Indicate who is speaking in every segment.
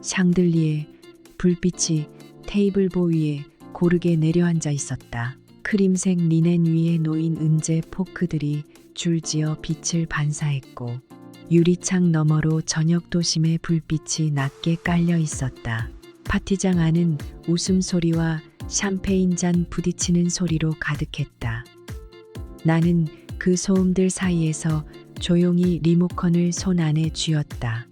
Speaker 1: 샹들리에 불빛이 테이블보 위에 고르게 내려앉아 있었다. 크림색 리넨 위에 놓인 은재 포크들이 줄지어 빛을 반사했고 유리창 너머로 저녁 도심의 불빛이 낮게 깔려 있었다. 파티장 안은 웃음소리와 샴페인 잔 부딪히는 소리로 가득했다. 나는 그 소음들 사이에서 조용히 리모컨을 손 안에 쥐었다.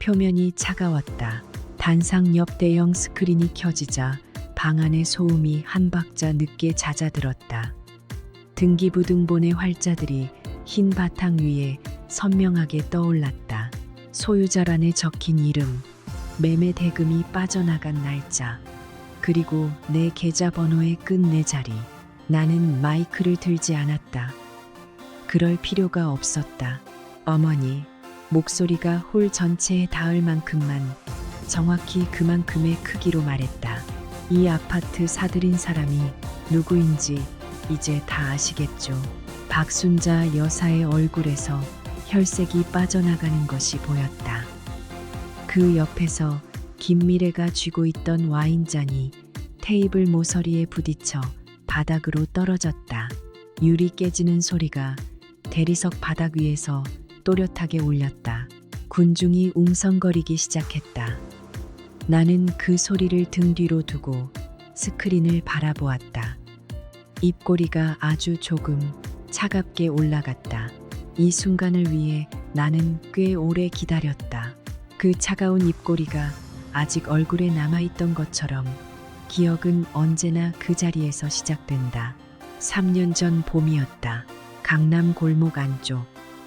Speaker 1: 표면이 차가웠다. 단상 옆 대형 스크린이 켜지자 방 안의 소음이 한 박자 늦게 잦아들었다. 등기부등본의 활자들이 흰 바탕 위에 선명하게 떠올랐다. 소유자란에 적힌 이름, 매매 대금이 빠져나간 날짜, 그리고 내 계좌번호의 끝네 자리. 나는 마이크를 들지 않았다. 그럴 필요가 없었다. 어머니, 목소리가 홀 전체에 닿을 만큼만, 정확히 그만큼의 크기로 말했다. 이 아파트 사들인 사람이 누구인지 이제 다 아시겠죠. 박순자 여사의 얼굴에서 혈색이 빠져나가는 것이 보였다. 그 옆에서 김미래가 쥐고 있던 와인잔이 테이블 모서리에 부딪혀 바닥으로 떨어졌다. 유리 깨지는 소리가 대리석 바닥 위에서 또렷하게 울렸다. 군중이 웅성거리기 시작했다. 나는 그 소리를 등 뒤로 두고 스크린을 바라보았다. 입꼬리가 아주 조금 차갑게 올라갔다. 이 순간을 위해 나는 꽤 오래 기다렸다. 그 차가운 입꼬리가 아직 얼굴에 남아있던 것처럼 기억은 언제나 그 자리에서 시작된다. 3년 전 봄이었다. 강남 골목 안쪽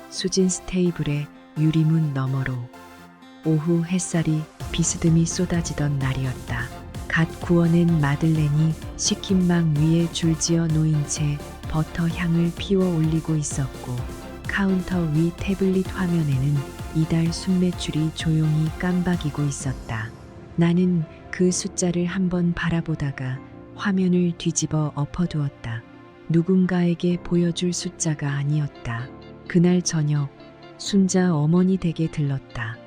Speaker 1: 수진 스테이블의 유리문 너머로 오후 햇살이 비스듬히 쏟아지던 날이었다. 갓 구워낸 마들렌이 식힌망 위에 줄지어 놓인 채 버터 향을 피워 올리고 있었고 카운터 위 태블릿 화면에는 이달 순매출이 조용히 깜박이고 있었다. 나는 그 숫자를 한번 바라보다가 화면을 뒤집어 엎어두었다. 누군가에게 보여줄 숫자가 아니었다. 그날 저녁 순자 어머니 댁에 들렀다.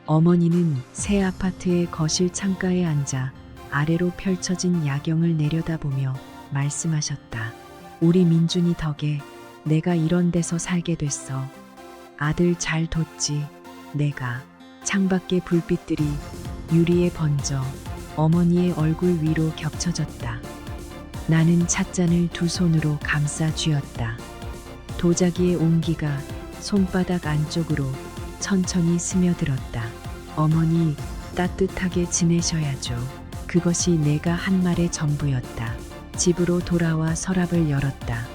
Speaker 1: 어머니는 새 아파트의 거실 창가에 앉아 아래로 펼쳐진 야경을 내려다보며 말씀하셨다. 우리 민준이 덕에 내가 이런 데서 살게 됐어. 아들 잘 뒀지. 내가. 창밖의 불빛들이 유리에 번져 어머니의 얼굴 위로 겹쳐졌다. 나는 찻잔을 두 손으로 감싸 쥐었다. 도자기의 온기가 손바닥 안쪽으로 천천히 스며들었다. 어머니, 따뜻하게 지내셔야죠. 그것이 내가 한 말의 전부였다. 집으로 돌아와 서랍을 열었다.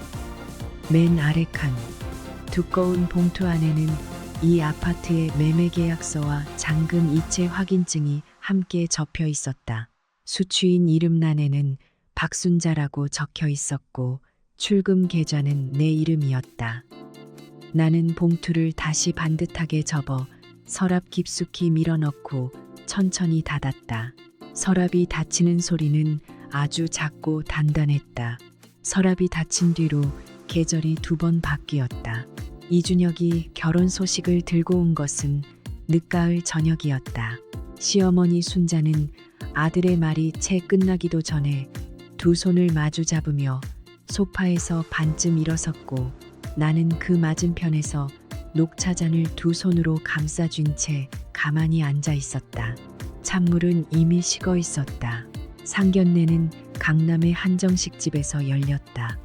Speaker 1: 맨 아래 칸, 두꺼운 봉투 안에는 이 아파트의 매매 계약서와 잔금 이체 확인증이 함께 접혀 있었다. 수취인 이름란에는 박순자라고 적혀 있었고 출금 계좌는 내 이름이었다. 나는 봉투를 다시 반듯하게 접어 서랍 깊숙이 밀어넣고 천천히 닫았다. 서랍이 닫히는 소리는 아주 작고 단단했다. 서랍이 닫힌 뒤로 계절이 두 번 바뀌었다. 이준혁이 결혼 소식을 들고 온 것은 늦가을 저녁이었다. 시어머니 순자는 아들의 말이 채 끝나기도 전에 두 손을 마주 잡으며 소파에서 반쯤 일어섰고 나는 그 맞은편에서 녹차잔을 두 손으로 감싸쥔 채 가만히 앉아 있었다. 찬물은 이미 식어 있었다. 상견례는 강남의 한정식집에서 열렸다.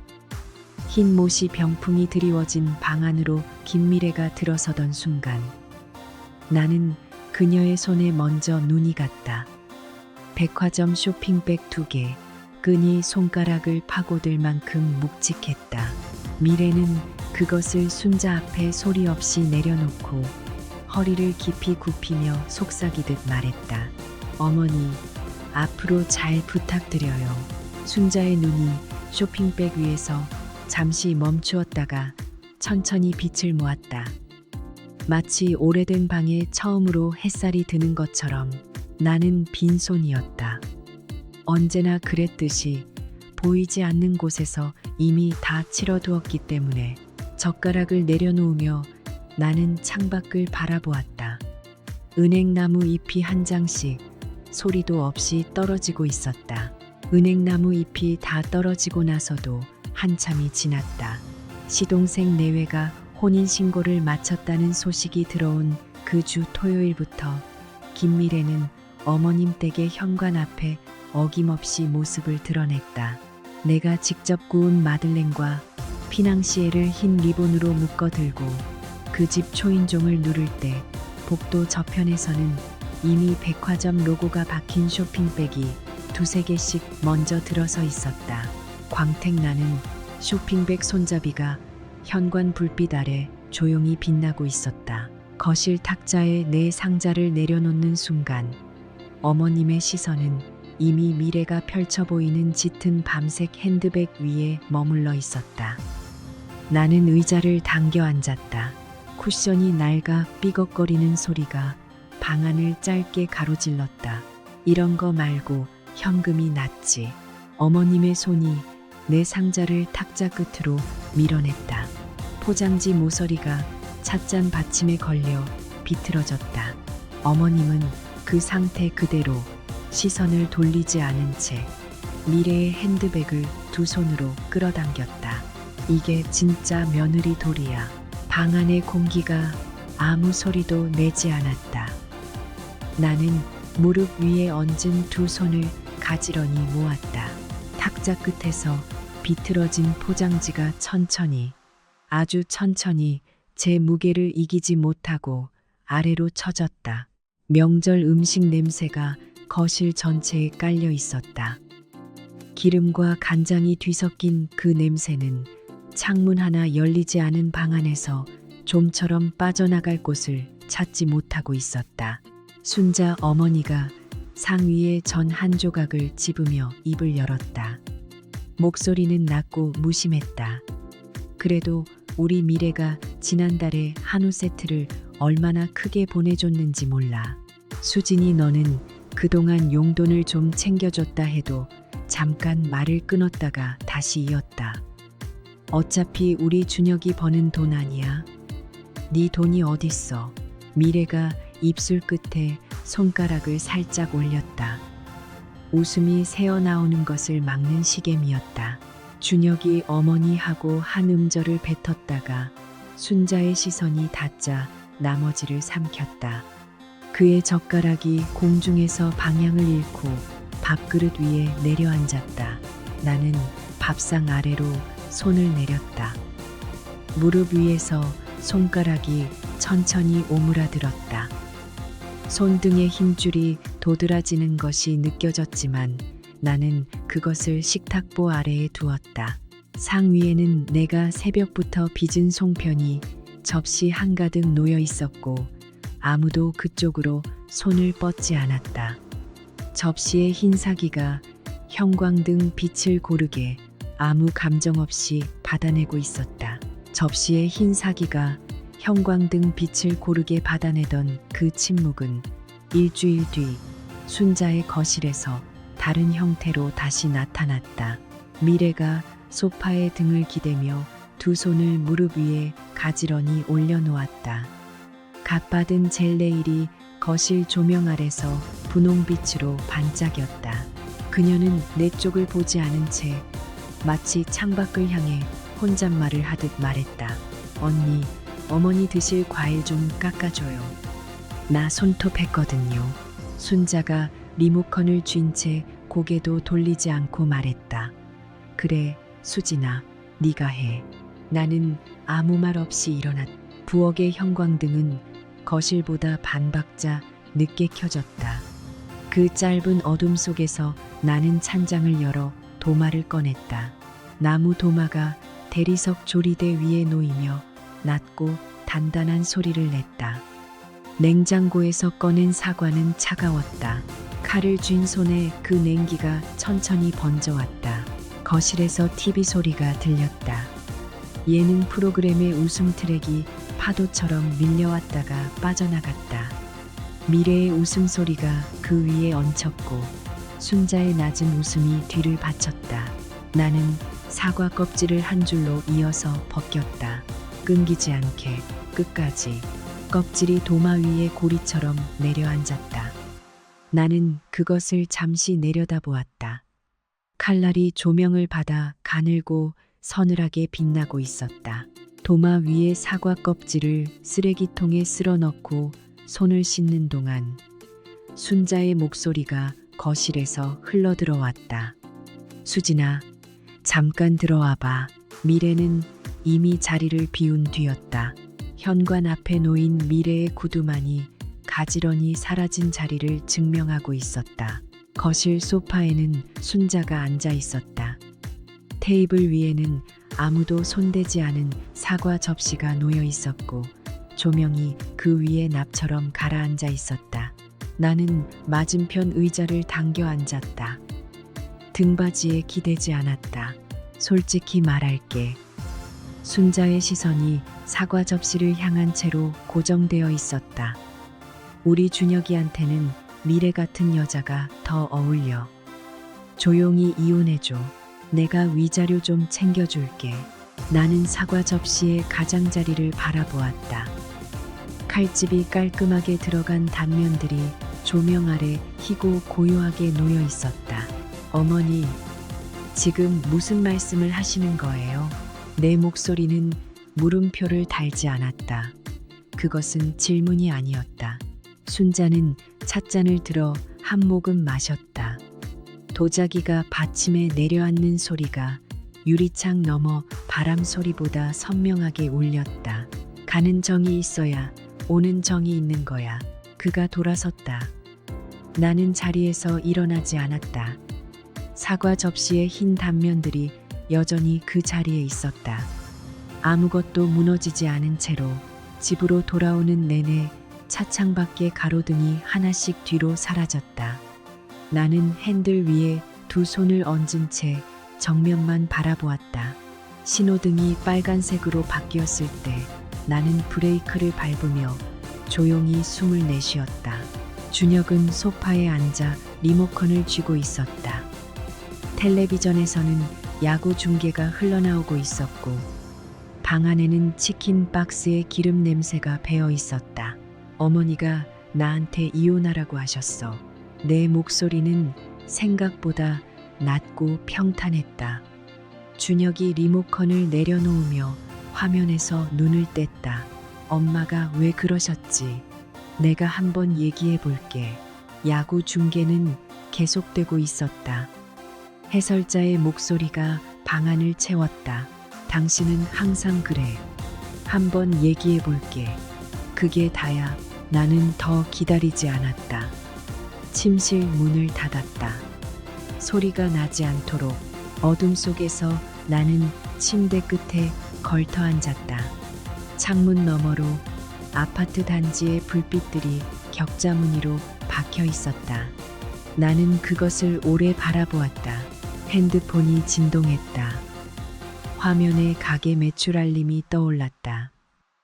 Speaker 1: 흰 못이 병풍이 드리워진 방 안으로 김미래가 들어서던 순간 나는 그녀의 손에 먼저 눈이 갔다. 백화점 쇼핑백 2개, 끈이 손가락을 파고들 만큼 묵직했다. 미래는 그것을 순자 앞에 소리 없이 내려놓고 허리를 깊이 굽히며 속삭이듯 말했다. 어머니, 앞으로 잘 부탁드려요. 순자의 눈이 쇼핑백 위에서 잠시 멈추었다가 천천히 빛을 모았다. 마치 오래된 방에 처음으로 햇살이 드는 것처럼 나는 빈손이었다. 언제나 그랬듯이 보이지 않는 곳에서 이미 다 치러두었기 때문에 젓가락을 내려놓으며 나는 창밖을 바라보았다. 은행나무 잎이 한 장씩 소리도 없이 떨어지고 있었다. 은행나무 잎이 다 떨어지고 나서도 한참이 지났다. 시동생 내외가 혼인신고를 마쳤다는 소식이 들어온 그 주 토요일부터 김미래는 어머님 댁의 현관 앞에 어김없이 모습을 드러냈다. 내가 직접 구운 마들렌과 피낭시에를 흰 리본으로 묶어 들고 그 집 초인종을 누를 때 복도 저편에서는 이미 백화점 로고가 박힌 쇼핑백이 두세 개씩 먼저 들어서 있었다. 광택 나는 쇼핑백 손잡이가 현관 불빛 아래 조용히 빛나고 있었다. 거실 탁자에 내 상자를 내려놓는 순간 어머님의 시선은 이미 미래가 펼쳐 보이는 짙은 밤색 핸드백 위에 머물러 있었다. 나는 의자를 당겨 앉았다. 쿠션이 낡아 삐걱거리는 소리가 방안을 짧게 가로질렀다. 이런 거 말고 현금이 낫지. 어머님의 손이 내 상자를 탁자 끝으로 밀어냈다. 포장지 모서리가 찻잔 받침에 걸려 비틀어졌다. 어머님은 그 상태 그대로 시선을 돌리지 않은 채 미래의 핸드백을 두 손으로 끌어당겼다. 이게 진짜 며느리 돌이야. 방 안의 공기가 아무 소리도 내지 않았다. 나는 무릎 위에 얹은 두 손을 가지런히 모았다. 탁자 끝에서 비틀어진 포장지가 천천히, 아주 천천히 제 무게를 이기지 못하고 아래로 처졌다. 명절 음식 냄새가 거실 전체에 깔려 있었다. 기름과 간장이 뒤섞인 그 냄새는 창문 하나 열리지 않은 방 안에서 좀처럼 빠져나갈 곳을 찾지 못하고 있었다. 순자 어머니가 상위에 전 한 조각을 집으며 입을 열었다. 목소리는 낮고 무심했다. 그래도 우리 미래가 지난달에 한우 세트를 얼마나 크게 보내줬는지 몰라. 수진이 너는 그동안 용돈을 좀 챙겨줬다 해도 잠깐 말을 끊었다가 다시 이었다. 어차피 우리 준혁이 버는 돈 아니야. 네 돈이 어딨어. 미래가 입술 끝에 손가락을 살짝 올렸다. 웃음이 새어나오는 것을 막는 시겜이었다. 준혁이 어머니하고 한 음절을 뱉었다가 순자의 시선이 닿자 나머지를 삼켰다. 그의 젓가락이 공중에서 방향을 잃고 밥그릇 위에 내려앉았다. 나는 밥상 아래로 손을 내렸다. 무릎 위에서 손가락이 천천히 오므라들었다. 손등의 힘줄이 도드라지는 것이 느껴졌지만 나는 그것을 식탁보 아래에 두었다. 상 위에는 내가 새벽부터 빚은 송편이 접시 한가득 놓여 있었고 아무도 그쪽으로 손을 뻗지 않았다. 접시의 흰사기가 형광등 빛을 고르게 아무 감정 없이 받아내고 있었다. 접시의 흰사기가 형광등 빛을 고르게 받아내던 그 침묵은 일주일 뒤 순자의 거실에서 다른 형태로 다시 나타났다. 미래가 소파에 등을 기대며 두 손을 무릎 위에 가지런히 올려놓았다. 갓받은 젤네일이 거실 조명 아래서 분홍빛으로 반짝였다. 그녀는 내 쪽을 보지 않은 채 마치 창밖을 향해 혼잣말을 하듯 말했다. 언니, 어머니 드실 과일 좀 깎아줘요. 나 손톱했거든요. 순자가 리모컨을 쥔 채 고개도 돌리지 않고 말했다. 그래, 수진아, 네가 해. 나는 아무 말 없이 일어났다. 부엌의 형광등은 거실보다 반박자 늦게 켜졌다. 그 짧은 어둠 속에서 나는 찬장을 열어 도마를 꺼냈다. 나무 도마가 대리석 조리대 위에 놓이며 낮고 단단한 소리를 냈다. 냉장고에서 꺼낸 사과는 차가웠다. 칼을 쥔 손에 그 냉기가 천천히 번져왔다. 거실에서 TV 소리가 들렸다. 예능 프로그램의 웃음 트랙이 파도처럼 밀려왔다가 빠져나갔다. 미래의 웃음소리가 그 위에 얹혔고 순자의 낮은 웃음이 뒤를 받쳤다. 나는 사과 껍질을 한 줄로 이어서 벗겼다. 끊기지 않게 끝까지. 껍질이 도마 위에 고리처럼 내려앉았다. 나는 그것을 잠시 내려다보았다. 칼날이 조명을 받아 가늘고 서늘하게 빛나고 있었다. 도마 위에 사과 껍질을 쓰레기통에 쓸어 넣고 손을 씻는 동안 순자의 목소리가 거실에서 흘러들어왔다. 수진아, 잠깐 들어와 봐. 미래는 이미 자리를 비운 뒤였다. 현관 앞에 놓인 미래의 구두만이 가지런히 사라진 자리를 증명하고 있었다. 거실 소파에는 순자가 앉아 있었다. 테이블 위에는 아무도 손대지 않은 사과 접시가 놓여 있었고 조명이 그 위에 납처럼 가라앉아 있었다. 나는 맞은편 의자를 당겨 앉았다. 등받이에 기대지 않았다. 솔직히 말할게. 순자의 시선이 사과 접시를 향한 채로 고정되어 있었다. 우리 준혁이한테는 미래 같은 여자가 더 어울려. 조용히 이혼해줘. 내가 위자료 좀 챙겨줄게. 나는 사과 접시의 가장자리를 바라보았다. 칼집이 깔끔하게 들어간 단면들이 조명 아래 희고 고요하게 놓여 있었다. 어머니, 지금 무슨 말씀을 하시는 거예요? 내 목소리는 물음표를 달지 않았다. 그것은 질문이 아니었다. 순자는 찻잔을 들어 한 모금 마셨다. 도자기가 받침에 내려앉는 소리가 유리창 너머 바람 소리보다 선명하게 울렸다. 가는 정이 있어야 오는 정이 있는 거야. 그가 돌아섰다. 나는 자리에서 일어나지 않았다. 사과 접시의 흰 단면들이 여전히 그 자리에 있었다. 아무것도 무너지지 않은 채로 집으로 돌아오는 내내 차창 밖의 가로등이 하나씩 뒤로 사라졌다. 나는 핸들 위에 두 손을 얹은 채 정면만 바라보았다. 신호등이 빨간색으로 바뀌었을 때 나는 브레이크를 밟으며 조용히 숨을 내쉬었다. 준혁은 소파에 앉아 리모컨을 쥐고 있었다. 텔레비전에서는 야구 중계가 흘러나오고 있었고 방 안에는 치킨 박스에 기름 냄새가 배어 있었다. 어머니가 나한테 이혼하라고 하셨어. 내 목소리는 생각보다 낮고 평탄했다. 준혁이 리모컨을 내려놓으며 화면에서 눈을 뗐다. 엄마가 왜 그러셨지? 내가 한번 얘기해 볼게. 야구 중계는 계속되고 있었다. 해설자의 목소리가 방안을 채웠다. 당신은 항상 그래. 한번 얘기해 볼게. 그게 다야. 나는 더 기다리지 않았다. 침실 문을 닫았다. 소리가 나지 않도록 어둠 속에서 나는 침대 끝에 걸터 앉았다. 창문 너머로 아파트 단지의 불빛들이 격자 무늬로 박혀 있었다. 나는 그것을 오래 바라보았다. 핸드폰이 진동했다. 화면에 가게 매출 알림이 떠올랐다.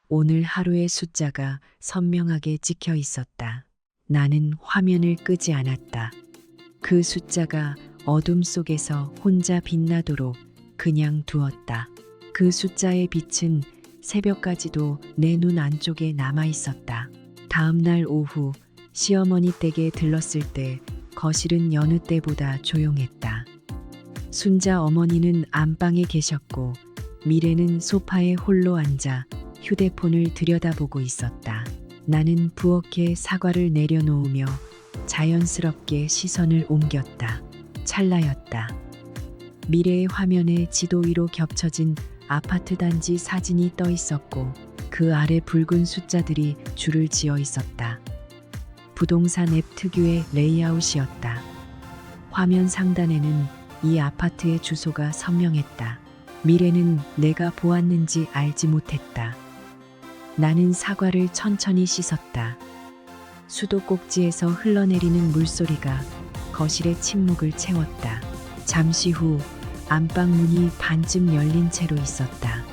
Speaker 1: 오늘 하루의 숫자가 선명하게 찍혀 있었다. 나는 화면을 끄지 않았다. 그 숫자가 어둠 속에서 혼자 빛나도록 그냥 두었다. 그 숫자의 빛은 새벽까지도 내 눈 안쪽에 남아 있었다. 다음 날 오후 시어머니 댁에 들렀을 때 거실은 여느 때보다 조용했다. 순자 어머니는 안방에 계셨고 미래는 소파에 홀로 앉아 휴대폰을 들여다보고 있었다. 나는 부엌에 사과를 내려놓으며 자연스럽게 시선을 옮겼다. 찰나였다. 미래의 화면에 지도 위로 겹쳐진 아파트 단지 사진이 떠 있었고 그 아래 붉은 숫자들이 줄을 지어 있었다. 부동산 앱 특유의 레이아웃이었다. 화면 상단에는 이 아파트의 주소가 선명했다. 미래는 내가 보았는지 알지 못했다. 나는 사과를 천천히 씻었다. 수도꼭지에서 흘러내리는 물소리가 거실의 침묵을 채웠다. 잠시 후 안방 문이 반쯤 열린 채로 있었다.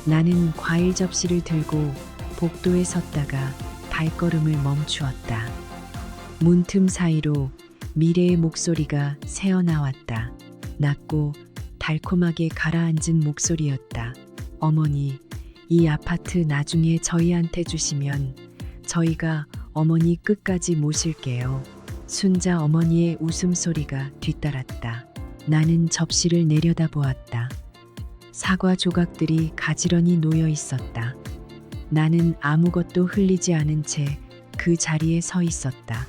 Speaker 1: 나는 과일 접시를 들고 복도에 섰다가 발걸음을 멈추었다. 문틈 사이로 미래의 목소리가 새어나왔다. 낮고 달콤하게 가라앉은 목소리였다. 어머니, 이 아파트 나중에 저희한테 주시면 저희가 어머니 끝까지 모실게요. 순자 어머니의 웃음소리가 뒤따랐다. 나는 접시를 내려다보았다. 사과 조각들이 가지런히 놓여 있었다. 나는 아무것도 흘리지 않은 채 그 자리에 서 있었다.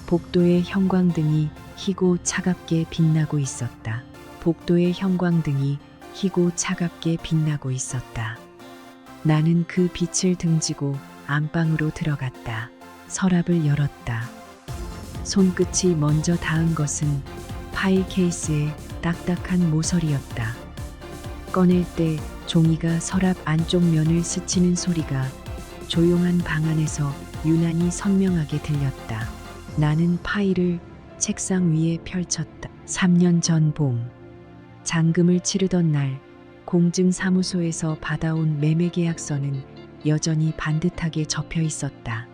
Speaker 1: 복도의 형광등이 희고 차갑게 빛나고 있었다. 복도의 형광등이 희고 차갑게 빛나고 있었다. 나는 그 빛을 등지고 안방으로 들어갔다. 서랍을 열었다. 손끝이 먼저 닿은 것은 파일 케이스의 딱딱한 모서리였다. 꺼낼 때 종이가 서랍 안쪽 면을 스치는 소리가 조용한 방 안에서 유난히 선명하게 들렸다. 나는 파일을 책상 위에 펼쳤다. 3년 전 봄. 잔금을 치르던 날 공증사무소에서 받아온 매매계약서는 여전히 반듯하게 접혀 있었다.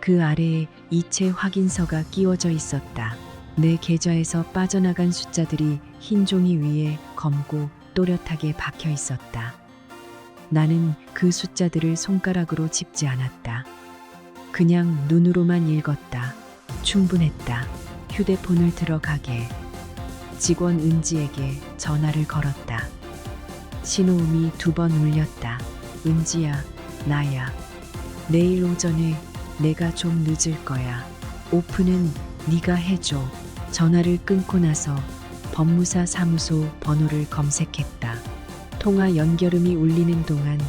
Speaker 1: 그 아래에 이체 확인서가 끼워져 있었다. 내 계좌에서 빠져나간 숫자들이 흰 종이 위에 검고 또렷하게 박혀 있었다. 나는 그 숫자들을 손가락으로 짚지 않았다. 그냥 눈으로만 읽었다. 충분했다. 휴대폰을 들어가게. 직원 은지에게 전화를 걸었다. 신호음이 2번 울렸다. 은지야, 나야. 내일 오전에 내가 좀 늦을 거야. 오픈은 네가 해줘. 전화를 끊고 나서 법무사 사무소 번호를 검색했다. 통화 연결음이 울리는 동안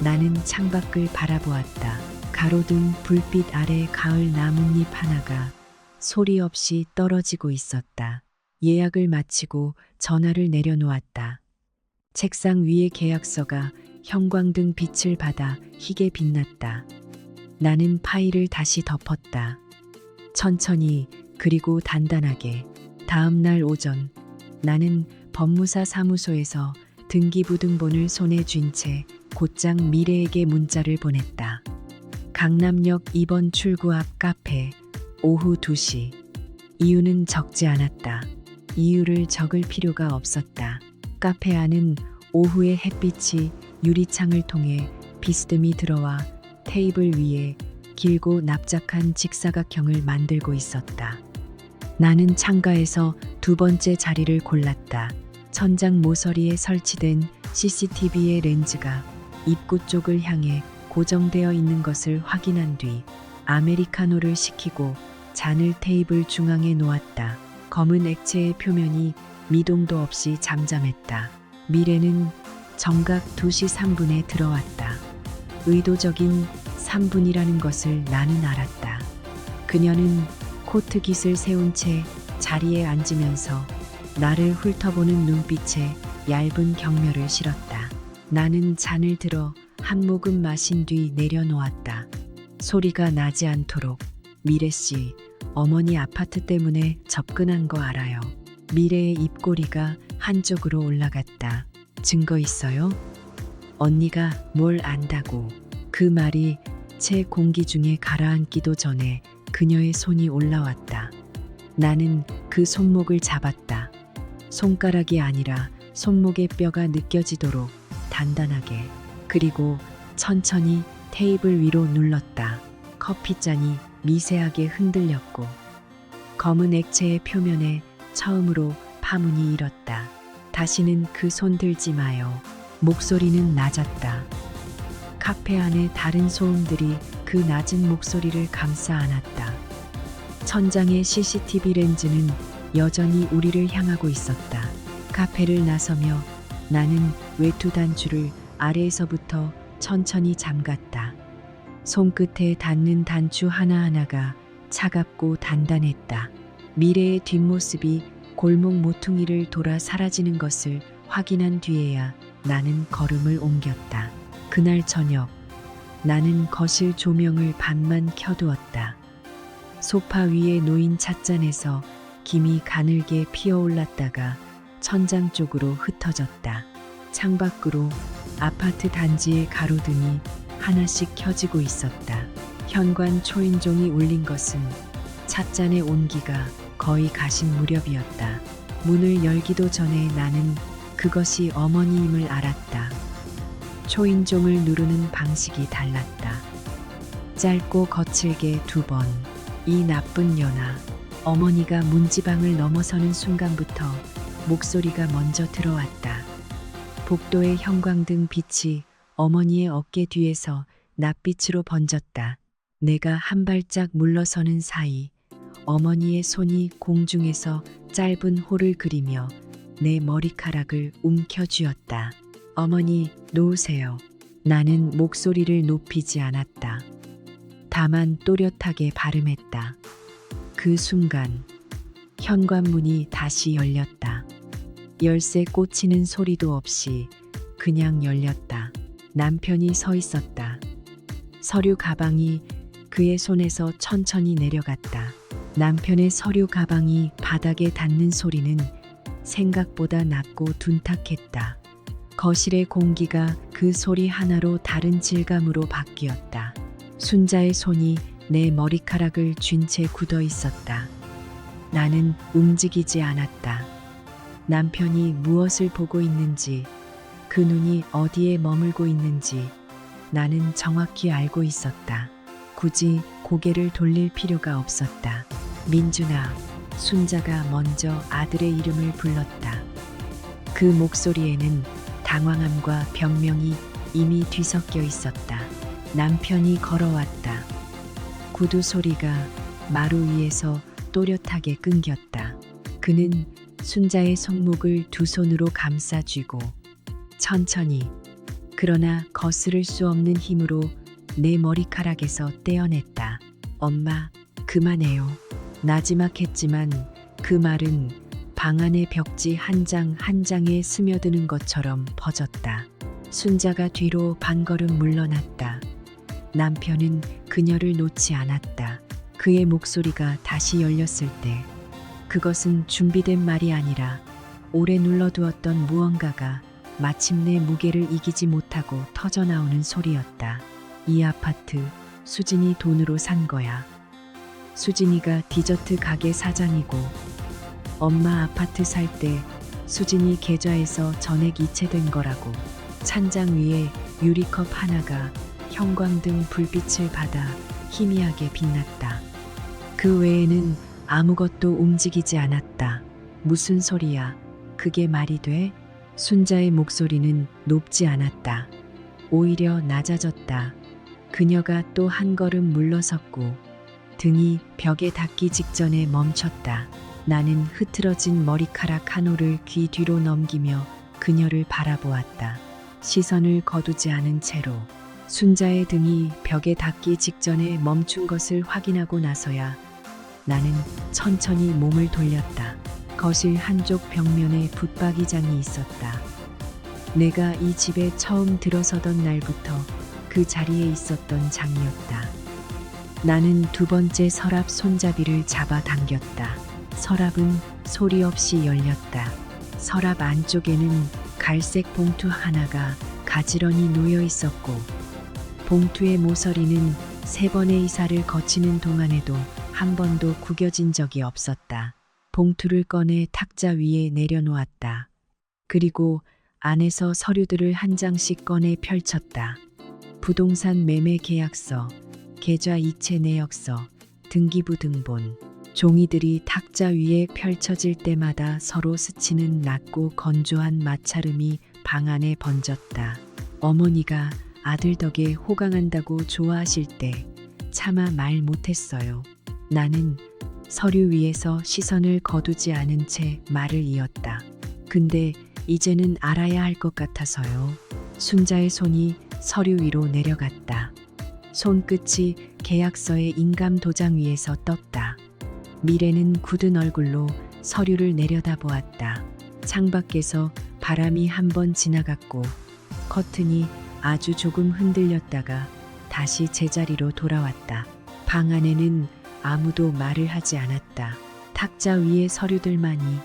Speaker 1: 나는 창밖을 바라보았다. 가로등 불빛 아래 가을 나뭇잎 하나가 소리 없이 떨어지고 있었다. 예약을 마치고 전화를 내려놓았다. 책상 위의 계약서가 형광등 빛을 받아 희게 빛났다. 나는 파일을 다시 덮었다. 천천히 그리고 단단하게. 다음 날 오전 나는 법무사 사무소에서 등기부등본을 손에 쥔 채 곧장 미래에게 문자를 보냈다. 강남역 2번 출구 앞 카페 오후 2시. 이유는 적지 않았다. 이유를 적을 필요가 없었다. 카페 안은 오후의 햇빛이 유리창을 통해 비스듬히 들어와 테이블 위에 길고 납작한 직사각형을 만들고 있었다. 나는 창가에서 2번째 자리를 골랐다. 천장 모서리에 설치된 CCTV의 렌즈가 입구 쪽을 향해 고정되어 있는 것을 확인한 뒤 아메리카노를 시키고 잔을 테이블 중앙에 놓았다. 검은 액체의 표면이 미동도 없이 잠잠했다. 미래는 정각 2시 3분에 들어왔다. 의도적인 3분이라는 것을 나는 알았다. 그녀는 코트 깃을 세운 채 자리에 앉으면서 나를 훑어보는 눈빛에 얇은 경멸을 실었다. 나는 잔을 들어 한 모금 마신 뒤 내려놓았다. 소리가 나지 않도록. 미래씨, 어머니 아파트 때문에 접근한 거 알아요. 미래의 입꼬리가 한쪽으로 올라갔다. 증거 있어요? 언니가 뭘 안다고. 그 말이 제 공기 중에 가라앉기도 전에 그녀의 손이 올라왔다. 나는 그 손목을 잡았다. 손가락이 아니라 손목의 뼈가 느껴지도록 단단하게. 그리고 천천히 테이블 위로 눌렀다. 커피잔이 미세하게 흔들렸고 검은 액체의 표면에 처음으로 파문이 일었다. 다시는 그 손 들지 마요. 목소리는 낮았다. 카페 안의 다른 소음들이 그 낮은 목소리를 감싸 안았다. 천장의 CCTV 렌즈는 여전히 우리를 향하고 있었다. 카페를 나서며 나는 외투 단추를 아래에서부터 천천히 잠갔다. 손끝에 닿는 단추 하나하나가 차갑고 단단했다. 미래의 뒷모습이 골목 모퉁이를 돌아 사라지는 것을 확인한 뒤에야 나는 걸음을 옮겼다. 그날 저녁 나는 거실 조명을 반만 켜두었다. 소파 위에 놓인 찻잔에서 김이 가늘게 피어올랐다가 천장 쪽으로 흩어졌다. 창밖으로 아파트 단지의 가로등이 하나씩 켜지고 있었다. 현관 초인종이 울린 것은 찻잔의 온기가 거의 가신 무렵이었다. 문을 열기도 전에 나는 그것이 어머니임을 알았다. 초인종을 누르는 방식이 달랐다. 짧고 거칠게 2번. 이 나쁜 년아. 어머니가 문지방을 넘어서는 순간부터 목소리가 먼저 들어왔다. 복도의 형광등 빛이 어머니의 어깨 뒤에서 낯빛으로 번졌다. 내가 한 발짝 물러서는 사이 어머니의 손이 공중에서 짧은 호를 그리며 내 머리카락을 움켜쥐었다. 어머니, 놓으세요. 나는 목소리를 높이지 않았다. 다만 또렷하게 발음했다. 그 순간 현관문이 다시 열렸다. 열쇠 꽂히는 소리도 없이 그냥 열렸다. 남편이 서 있었다. 서류 가방이 그의 손에서 천천히 내려갔다. 남편의 서류 가방이 바닥에 닿는 소리는 생각보다 낮고 둔탁했다. 거실의 공기가 그 소리 하나로 다른 질감으로 바뀌었다. 순자의 손이 내 머리카락을 쥔 채 굳어 있었다. 나는 움직이지 않았다. 남편이 무엇을 보고 있는지, 그 눈이 어디에 머물고 있는지 나는 정확히 알고 있었다. 굳이 고개를 돌릴 필요가 없었다. 민준아, 순자가 먼저 아들의 이름을 불렀다. 그 목소리에는 당황함과 변명이 이미 뒤섞여 있었다. 남편이 걸어왔다. 구두 소리가 마루 위에서 또렷하게 끊겼다. 그는 순자의 손목을 두 손으로 감싸쥐고 천천히, 그러나 거스를 수 없는 힘으로 내 머리카락에서 떼어냈다. 엄마, 그만해요. 나지막했지만 그 말은 방 안의 벽지 한 장 한 장에 스며드는 것처럼 퍼졌다. 순자가 뒤로 반걸음 물러났다. 남편은 그녀를 놓지 않았다. 그의 목소리가 다시 열렸을 때 그것은 준비된 말이 아니라 오래 눌러두었던 무언가가 마침내 무게를 이기지 못하고 터져나오는 소리였다. 이 아파트 수진이 돈으로 산 거야. 수진이가 디저트 가게 사장이고 엄마 아파트 살 때 수진이 계좌에서 전액 이체된 거라고. 찬장 위에 유리컵 하나가 형광등 불빛을 받아 희미하게 빛났다. 그 외에는 아무것도 움직이지 않았다. 무슨 소리야? 그게 말이 돼? 순자의 목소리는 높지 않았다. 오히려 낮아졌다. 그녀가 또 한 걸음 물러섰고 등이 벽에 닿기 직전에 멈췄다. 나는 흐트러진 머리카락 한 올을 귀 뒤로 넘기며 그녀를 바라보았다. 시선을 거두지 않은 채로 순자의 등이 벽에 닿기 직전에 멈춘 것을 확인하고 나서야 나는 천천히 몸을 돌렸다. 거실 한쪽 벽면에 붙박이장이 있었다. 내가 이 집에 처음 들어서던 날부터 그 자리에 있었던 장이었다. 나는 두 번째 서랍 손잡이를 잡아당겼다. 서랍은 소리 없이 열렸다. 서랍 안쪽에는 갈색 봉투 하나가 가지런히 놓여 있었고 봉투의 모서리는 3번의 이사를 거치는 동안에도 한 번도 구겨진 적이 없었다. 봉투를 꺼내 탁자 위에 내려놓았다. 그리고 안에서 서류들을 한 장씩 꺼내 펼쳤다. 부동산 매매 계약서, 계좌 이체 내역서, 등기부 등본. 종이들이 탁자 위에 펼쳐질 때마다 서로 스치는 낮고 건조한 마찰음이 방 안에 번졌다. 어머니가 아들 덕에 호강한다고 좋아하실 때 차마 말 못했어요. 나는 서류 위에서 시선을 거두지 않은 채 말을 이었다. 근데 이제는 알아야 할 것 같아서요. 순자의 손이 서류 위로 내려갔다. 손끝이 계약서의 인감 도장 위에서 떴다. 미래는 굳은 얼굴로 서류를 내려다보았다. 창밖에서 바람이 한 번 지나갔고 커튼이 아주 조금 흔들렸다가 다시 제자리로 돌아왔다. 방 안에는 아무도 말을 하지 않았다. 탁자 위의 서류들만이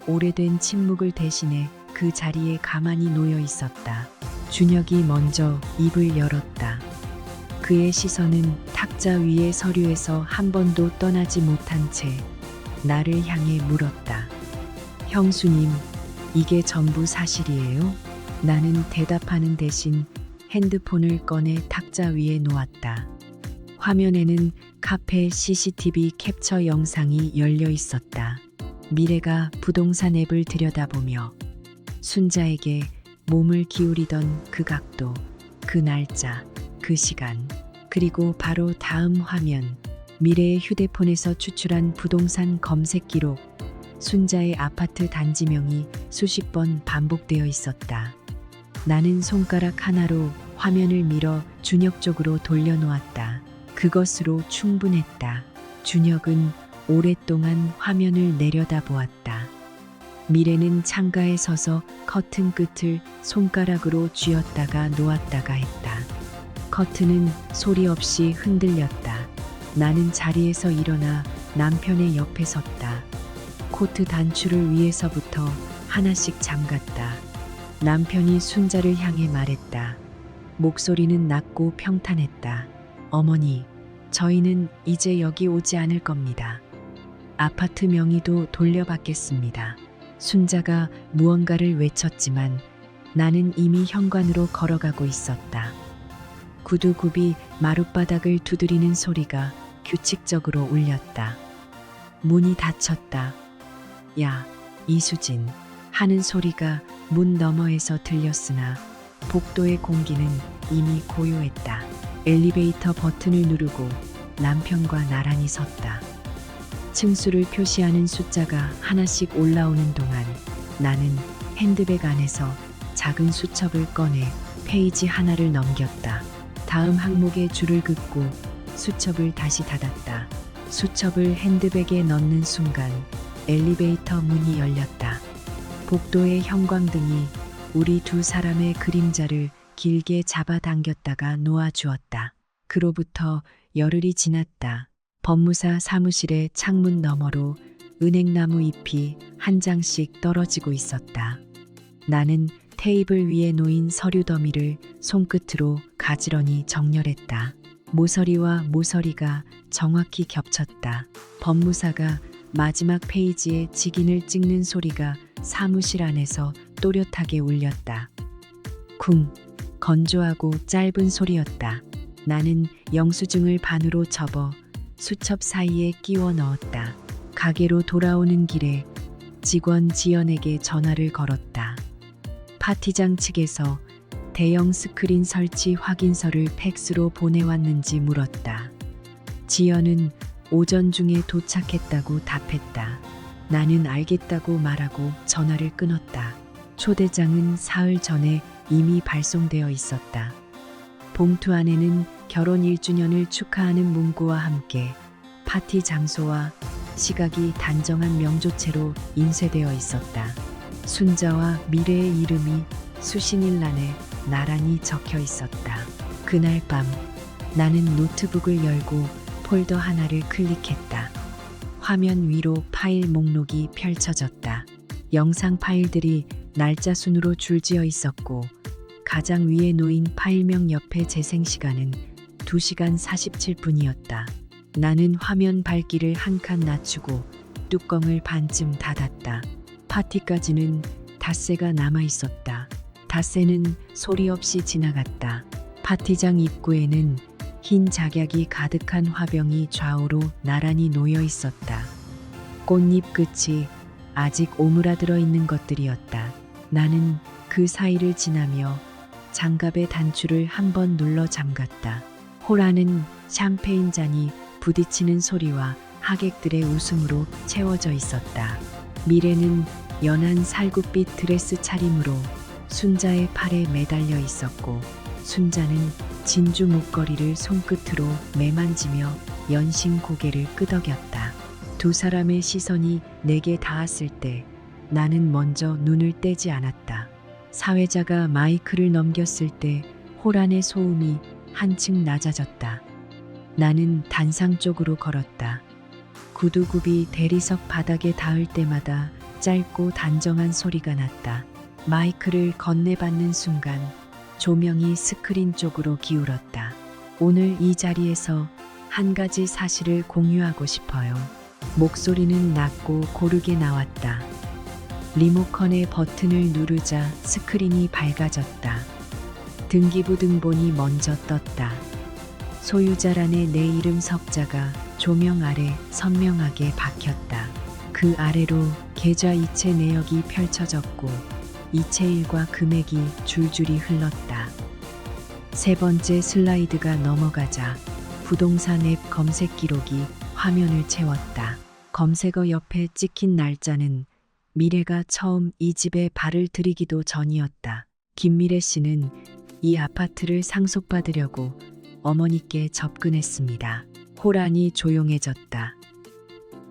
Speaker 1: 오래된 침묵을 대신해 그 자리에 가만히 놓여 있었다. 준혁이 먼저 입을 열었다. 그의 시선은 탁자 위의 서류에서 한 번도 떠나지 못한 채 나를 향해 물었다. 형수님, 이게 전부 사실이에요? 나는 대답하는 대신 핸드폰을 꺼내 탁자 위에 놓았다. 화면에는 카페 CCTV 캡처 영상이 열려 있었다. 미래가 부동산 앱을 들여다보며 순자에게 몸을 기울이던 그 각도, 그 날짜, 그 시간, 그리고 바로 다음 화면, 미래의 휴대폰에서 추출한 부동산 검색 기록, 순자의 아파트 단지명이 수십 번 반복되어 있었다. 나는 손가락 하나로 화면을 밀어 준혁 쪽으로 돌려놓았다. 그것으로 충분했다. 준혁은 오랫동안 화면을 내려다보았다. 미래는 창가에 서서 커튼 끝을 손가락으로 쥐었다가 놓았다가 했다. 커튼은 소리 없이 흔들렸다. 나는 자리에서 일어나 남편의 옆에 섰다. 코트 단추를 위에서부터 하나씩 잠갔다. 남편이 순자를 향해 말했다. 목소리는 낮고 평탄했다. 어머니, 저희는 이제 여기 오지 않을 겁니다. 아파트 명의도 돌려받겠습니다. 순자가 무언가를 외쳤지만 나는 이미 현관으로 걸어가고 있었다. 구두굽이 마룻바닥을 두드리는 소리가 규칙적으로 울렸다. 문이 닫혔다. 야, 이수진 하는 소리가 문 너머에서 들렸으나 복도의 공기는 이미 고요했다. 엘리베이터 버튼을 누르고 남편과 나란히 섰다. 층수를 표시하는 숫자가 하나씩 올라오는 동안 나는 핸드백 안에서 작은 수첩을 꺼내 페이지 하나를 넘겼다. 다음 항목에 줄을 긋고 수첩을 다시 닫았다. 수첩을 핸드백에 넣는 순간 엘리베이터 문이 열렸다. 복도의 형광등이 우리 두 사람의 그림자를 길게 잡아당겼다가 놓아주었다. 그로부터 열흘이 지났다. 법무사 사무실의 창문 너머로 은행나무 잎이 한 장씩 떨어지고 있었다. 나는 테이블 위에 놓인 서류 더미를 손끝으로 가지런히 정렬했다. 모서리와 모서리가 정확히 겹쳤다. 법무사가 마지막 페이지에 직인을 찍는 소리가 사무실 안에서 또렷하게 울렸다. 쿵, 건조하고 짧은 소리였다. 나는 영수증을 반으로 접어 수첩 사이에 끼워 넣었다. 가게로 돌아오는 길에 직원 지연에게 전화를 걸었다. 파티장 측에서 대형 스크린 설치 확인서를 팩스로 보내왔는지 물었다. 지연은 오전 중에 도착했다고 답했다. 나는 알겠다고 말하고 전화를 끊었다. 초대장은 사흘 전에 이미 발송되어 있었다. 봉투 안에는 결혼 1주년을 축하하는 문구와 함께 파티 장소와 시각이 단정한 명조체로 인쇄되어 있었다. 순자와 미래의 이름이 수신일란에 나란히 적혀 있었다. 그날 밤 나는 노트북을 열고 폴더 하나를 클릭했다. 화면 위로 파일 목록이 펼쳐졌다. 영상 파일들이 날짜 순으로 줄지어 있었고 가장 위에 놓인 파일명 옆에 재생 시간은 2시간 47분이었다. 나는 화면 밝기를 한 칸 낮추고 뚜껑을 반쯤 닫았다. 파티까지는 닷새가 남아 있었다. 닷새는 소리 없이 지나갔다. 파티장 입구에는 흰 작약이 가득한 화병이 좌우로 나란히 놓여 있었다. 꽃잎 끝이 아직 오므라들어 있는 것들이었다. 나는 그 사이를 지나며 장갑의 단추를 한 번 눌러 잠갔다. 홀안은 샴페인 잔이 부딪히는 소리와 하객들의 웃음으로 채워져 있었다. 미래는 연한 살구빛 드레스 차림으로 순자의 팔에 매달려 있었고 순자는 진주 목걸이를 손끝으로 매만지며 연신 고개를 끄덕였다. 두 사람의 시선이 내게 닿았을 때 나는 먼저 눈을 떼지 않았다. 사회자가 마이크를 넘겼을 때 호란의 소음이 한층 낮아졌다. 나는 단상 쪽으로 걸었다. 구두굽이 대리석 바닥에 닿을 때마다 짧고 단정한 소리가 났다. 마이크를 건네받는 순간 조명이 스크린 쪽으로 기울었다. 오늘 이 자리에서 한 가지 사실을 공유하고 싶어요. 목소리는 낮고 고르게 나왔다. 리모컨의 버튼을 누르자 스크린이 밝아졌다. 등기부 등본이 먼저 떴다. 소유자란에 내 이름 석자가 조명 아래 선명하게 박혔다. 그 아래로 계좌 이체 내역이 펼쳐졌고 이체일과 금액이 줄줄이 흘렀다. 세 번째 슬라이드가 넘어가자 부동산 앱 검색 기록이 화면을 채웠다. 검색어 옆에 찍힌 날짜는 미래가 처음 이 집에 발을 들이기도 전이었다. 김미래 씨는 이 아파트를 상속받으려고 어머니께 접근했습니다. 호란이 조용해졌다.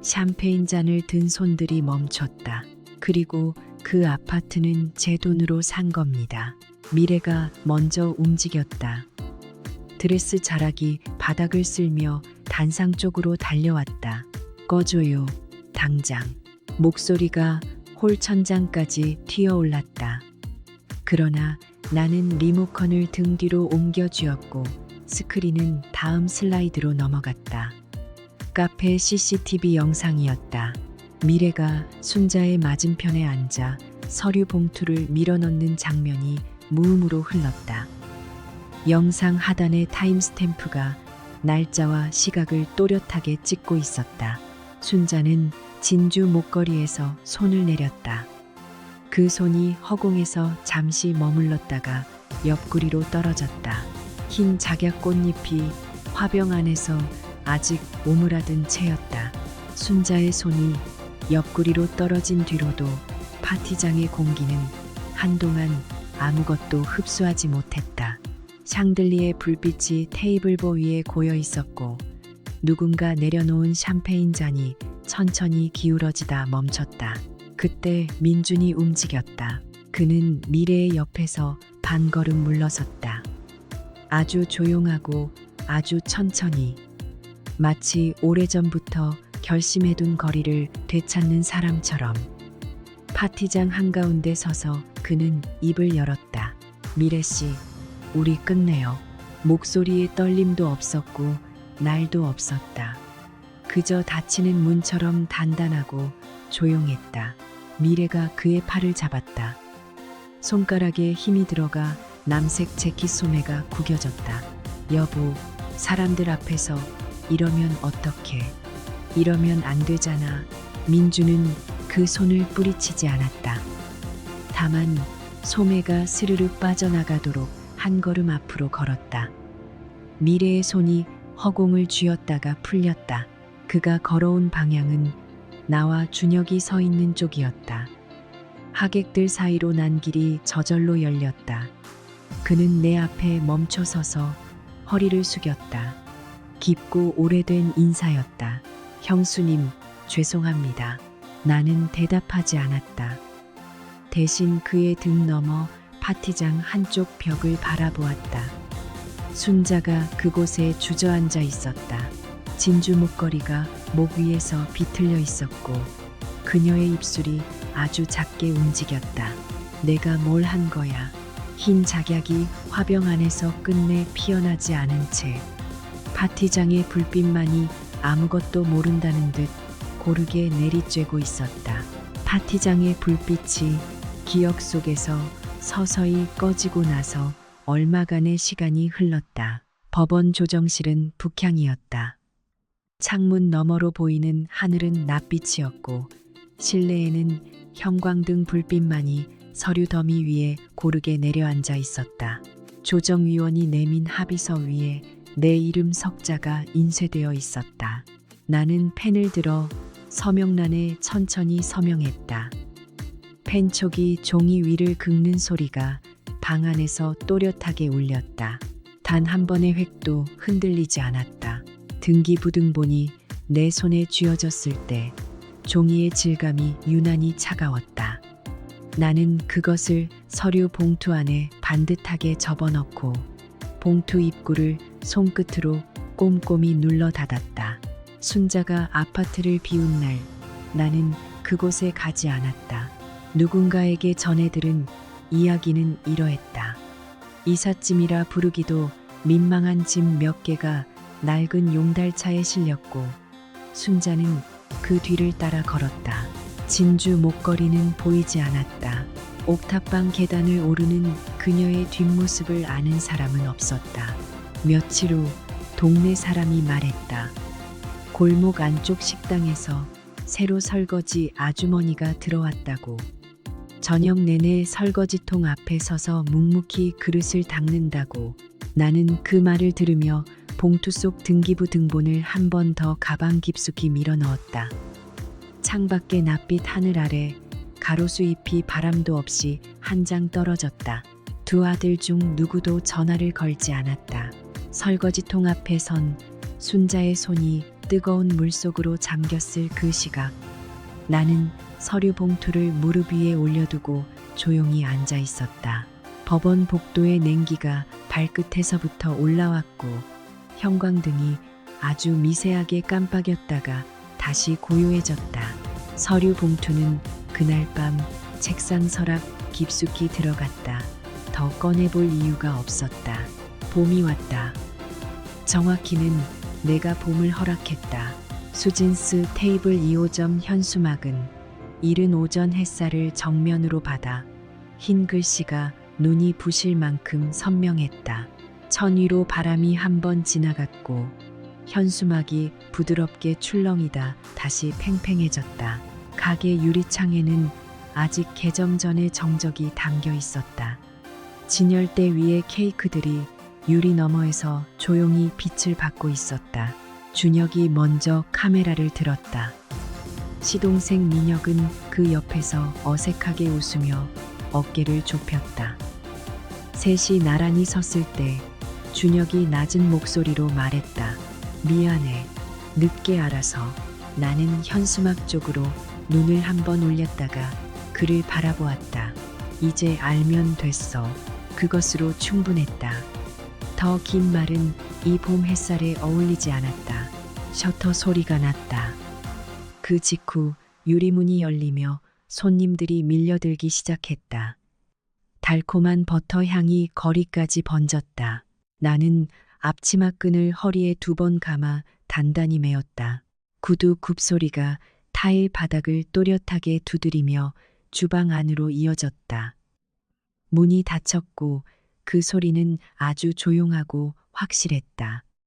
Speaker 1: 샴페인 잔을 든 손들이 멈췄다. 그리고 그 아파트는 제 돈으로 산 겁니다. 미래가 먼저 움직였다. 드레스 자락이 바닥을 쓸며 단상 쪽으로 달려왔다. 꺼줘요, 당장. 목소리가 홀 천장까지 튀어올랐다. 그러나 나는 리모컨을 등 뒤로 옮겨 쥐었고 스크린은 다음 슬라이드로 넘어갔다. 카페 CCTV 영상이었다. 미래가 순자의 맞은편에 앉아 서류 봉투를 밀어넣는 장면이 무음으로 흘렀다. 영상 하단의 타임스탬프가 날짜와 시각을 또렷하게 찍고 있었다. 순자는 진주 목걸이에서 손을 내렸다. 그 손이 허공에서 잠시 머물렀다가 옆구리로 떨어졌다. 흰 작약 꽃잎이 화병 안에서 아직 오므라든 채였다. 순자의 손이 옆구리로 떨어진 뒤로도 파티장의 공기는 한동안 아무것도 흡수하지 못했다. 샹들리에 불빛이 테이블보 위에 고여 있었고 누군가 내려놓은 샴페인 잔이 천천히 기울어지다 멈췄다. 그때 민준이 움직였다. 그는 미래의 옆에서 반걸음 물러섰다. 아주 조용하고 아주 천천히, 마치 오래전부터 결심해둔 거리를 되찾는 사람처럼. 파티장 한가운데 서서 그는 입을 열었다. 미래씨, 우리 끝내요. 목소리에 떨림도 없었고 날도 없었다. 그저 닫히는 문처럼 단단하고 조용했다. 미래가 그의 팔을 잡았다. 손가락에 힘이 들어가 남색 재킷 소매가 구겨졌다. 여보, 사람들 앞에서 이러면 어떡해. 이러면 안 되잖아. 민주는 그 손을 뿌리치지 않았다. 다만 소매가 스르르 빠져나가도록 한 걸음 앞으로 걸었다. 미래의 손이 허공을 쥐었다가 풀렸다. 그가 걸어온 방향은 나와 준혁이 서 있는 쪽이었다. 하객들 사이로 난 길이 저절로 열렸다. 그는 내 앞에 멈춰 서서 허리를 숙였다. 깊고 오래된 인사였다. 형수님, 죄송합니다. 나는 대답하지 않았다. 대신 그의 등 너머 파티장 한쪽 벽을 바라보았다. 순자가 그곳에 주저앉아 있었다. 진주 목걸이가 목 위에서 비틀려 있었고 그녀의 입술이 아주 작게 움직였다. 내가 뭘 한 거야. 흰 작약이 화병 안에서 끝내 피어나지 않은 채 파티장의 불빛만이 아무것도 모른다는 듯 고르게 내리쬐고 있었다. 파티장의 불빛이 기억 속에서 서서히 꺼지고 나서 얼마간의 시간이 흘렀다. 법원 조정실은 북향이었다. 창문 너머로 보이는 하늘은 낯빛이었고 실내에는 형광등 불빛만이 서류 더미 위에 고르게 내려앉아 있었다. 조정위원이 내민 합의서 위에 내 이름 석자가 인쇄되어 있었다. 나는 펜을 들어 서명란에 천천히 서명했다. 펜촉이 종이 위를 긁는 소리가 방 안에서 또렷하게 울렸다. 단 한 번의 획도 흔들리지 않았다. 등기부등본이 내 손에 쥐어졌을 때 종이의 질감이 유난히 차가웠다. 나는 그것을 서류 봉투 안에 반듯하게 접어넣고 봉투 입구를 손끝으로 꼼꼼히 눌러 닫았다. 순자가 아파트를 비운 날 나는 그곳에 가지 않았다. 누군가에게 전해 들은 이야기는 이러했다. 이삿짐이라 부르기도 민망한 짐 몇 개가 낡은 용달차에 실렸고 순자는 그 뒤를 따라 걸었다. 진주 목걸이는 보이지 않았다. 옥탑방 계단을 오르는 그녀의 뒷모습을 아는 사람은 없었다. 며칠 후 동네 사람이 말했다. 골목 안쪽 식당에서 새로 설거지 아주머니가 들어왔다고. 저녁 내내 설거지통 앞에 서서 묵묵히 그릇을 닦는다고. 나는 그 말을 들으며 봉투 속 등기부 등본을 한 번 더 가방 깊숙이 밀어 넣었다. 창밖에 낯빛 하늘 아래 가로수 잎이 바람도 없이 한 장 떨어졌다. 두 아들 중 누구도 전화를 걸지 않았다. 설거지통 앞에 선 순자의 손이 뜨거운 물속으로 잠겼을 그 시각. 나는 서류 봉투를 무릎 위에 올려두고 조용히 앉아 있었다. 법원 복도의 냉기가 발끝에서부터 올라왔고 형광등이 아주 미세하게 깜빡였다가 다시 고요해졌다. 서류 봉투는 그날 밤 책상 서랍 깊숙이 들어갔다. 더 꺼내볼 이유가 없었다. 봄이 왔다. 정확히는 내가 봄을 허락했다. 수진스 테이블 2호점 현수막은 이른 오전 햇살을 정면으로 받아 흰 글씨가 눈이 부실 만큼 선명했다. 천 위로 바람이 한 번 지나갔고 현수막이 부드럽게 출렁이다 다시 팽팽해졌다. 가게 유리창에는 아직 개점 전의 정적이 담겨 있었다. 진열대 위의 케이크들이 유리 너머에서 조용히 빛을 받고 있었다. 준혁이 먼저 카메라를 들었다. 시동생 민혁은 그 옆에서 어색하게 웃으며 어깨를 좁혔다. 셋이 나란히 섰을 때 준혁이 낮은 목소리로 말했다. 미안해. 늦게 알아서. 나는 현수막 쪽으로 눈을 한번 올렸다가 그를 바라보았다. 이제 알면 됐어. 그것으로 충분했다. 더 긴 말은 이 봄 햇살에 어울리지 않았다. 셔터 소리가 났다. 그 직후 유리문이 열리며 손님들이 밀려들기 시작했다. 달콤한 버터 향이 거리까지 번졌다. 나는 앞치마 끈을 허리에 2번 감아 단단히 메었다. 구두 굽소리가 타일 바닥을 또렷하게 두드리며 주방 안으로 이어졌다. 문이 닫혔고 그 소리는 아주 조용하고 확실했다.